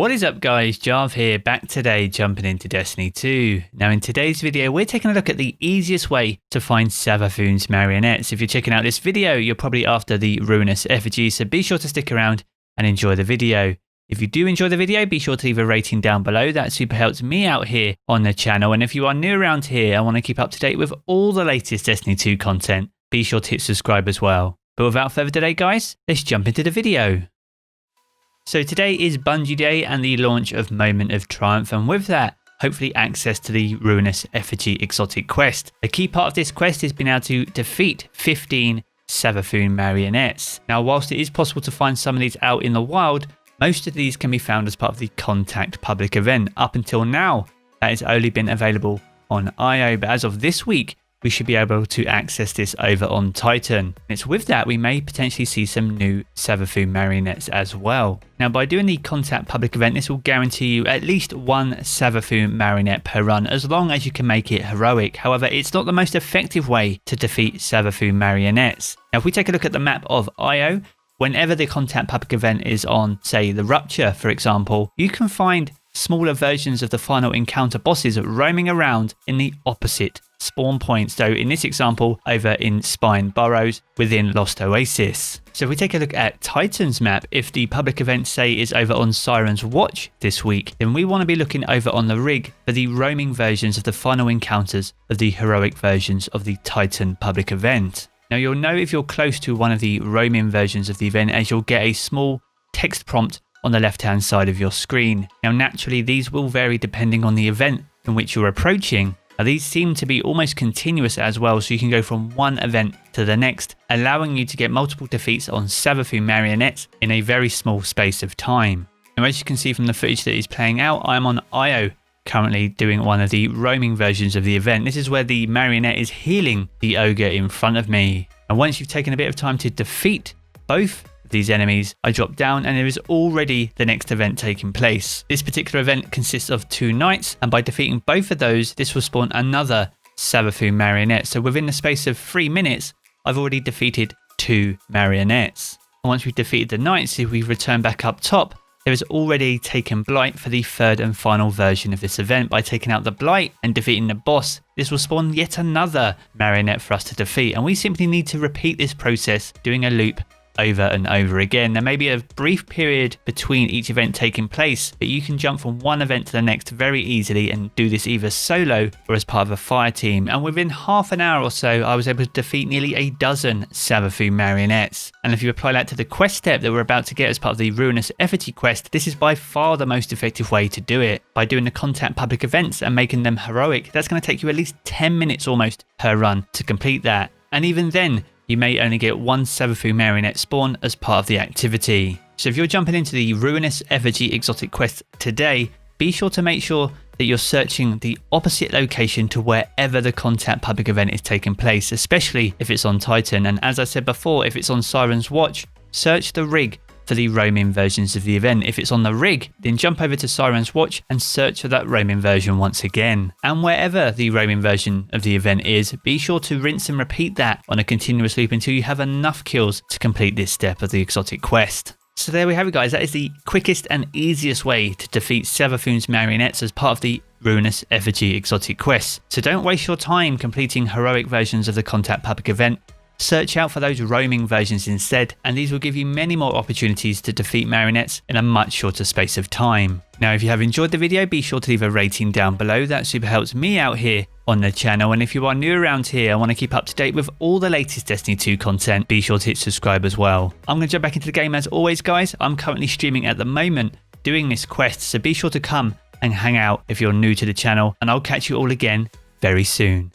What is up guys, Jarv here, back today jumping into Destiny 2. Now in today's video we're taking a look at the easiest way to find Savathun's marionettes. If you're checking out this video you're probably after the Ruinous Effigy, so be sure to stick around and enjoy the video. If you do enjoy the video, be sure to leave a rating down below, that super helps me out here on the channel. And if you are new around here and want to keep up to date with all the latest Destiny 2 content, be sure to hit subscribe as well. But without further delay guys, let's jump into the video. So today is Bungie Day and the launch of Moment of Triumph, and with that, hopefully access to the Ruinous Effigy exotic quest. A key part of this quest is being able to defeat 15 Savathun marionettes. Now whilst it is possible to find some of these out in the wild, most of these can be found as part of the Contact public event. Up until now, that has only been available on IO, but as of this week, we should be able to access this over on Titan. And it's with that we may potentially see some new Savathun marionettes as well. Now by doing the Contact public event, this will guarantee you at least one Savathun marionette per run, as long as you can make it heroic. However, it's not the most effective way to defeat Savathun marionettes. Now if we take a look at the map of IO, whenever the Contact public event is on, say the Rupture for example, you can find smaller versions of the final encounter bosses roaming around in the opposite spawn point. So in this example, over in Spine Burrows within Lost Oasis. So if we take a look at Titan's map, if the public event say is over on Siren's Watch this week, then we want to be looking over on the rig for the roaming versions of the final encounters of the heroic versions of the Titan public event. Now you'll know if you're close to one of the roaming versions of the event, as you'll get a small text prompt on the left hand side of your screen. Now naturally these will vary depending on the event in which you're approaching. Now these seem to be almost continuous as well, so you can go from one event to the next, allowing you to get multiple defeats on Savathun marionettes in a very small space of time. Now as you can see from the footage that is playing out, I'm on IO currently doing one of the roaming versions of the event. This is where the marionette is healing the ogre in front of me. And once you've taken a bit of time to defeat both these enemies, I drop down and there is already the next event taking place. This particular event consists of 2 nights, and by defeating both of those, this will spawn another Savathun marionette. So within the space of 3 minutes, I've already defeated 2 marionettes. And once we've defeated the knights, if we return back up top, there is already taken Blight for the third and final version of this event. By taking out the Blight and defeating the boss, this will spawn yet another marionette for us to defeat, and we simply need to repeat this process, doing a loop over and over again. There may be a brief period between each event taking place, but you can jump from one event to the next very easily and do this either solo or as part of a fire team. And within half an hour or so, I was able to defeat nearly a dozen Savathun marionettes. And if you apply that to the quest step that we're about to get as part of the Ruinous Effigy quest, this is by far the most effective way to do it. By doing the Contact public events and making them heroic, that's going to take you at least 10 minutes almost per run to complete that. And even then, you may only get one Savathun marionette spawn as part of the activity. So if you're jumping into the Ruinous Effigy exotic quest today, be sure to make sure that you're searching the opposite location to wherever the Contact public event is taking place, especially if it's on Titan. And as I said before, if it's on Siren's Watch, search the rig for the roaming versions of the event. If it's on the rig, then jump over to Siren's Watch and search for that roaming version once again. And wherever the roaming version of the event is, be sure to rinse and repeat that on a continuous loop until you have enough kills to complete this step of the exotic quest. So there we have it guys, that is the quickest and easiest way to defeat Savathun's marionettes as part of the Ruinous Effigy exotic quest. So don't waste your time completing heroic versions of the Contact public event. Search out for those roaming versions instead, and these will give you many more opportunities to defeat marionettes in a much shorter space of time. Now if you have enjoyed the video, be sure to leave a rating down below, that super helps me out here on the channel. And if you are new around here and want to keep up to date with all the latest Destiny 2 content, be sure to hit subscribe as well. I'm going to jump back into the game as always guys. I'm currently streaming at the moment doing this quest, so be sure to come and hang out if you're new to the channel, and I'll catch you all again very soon.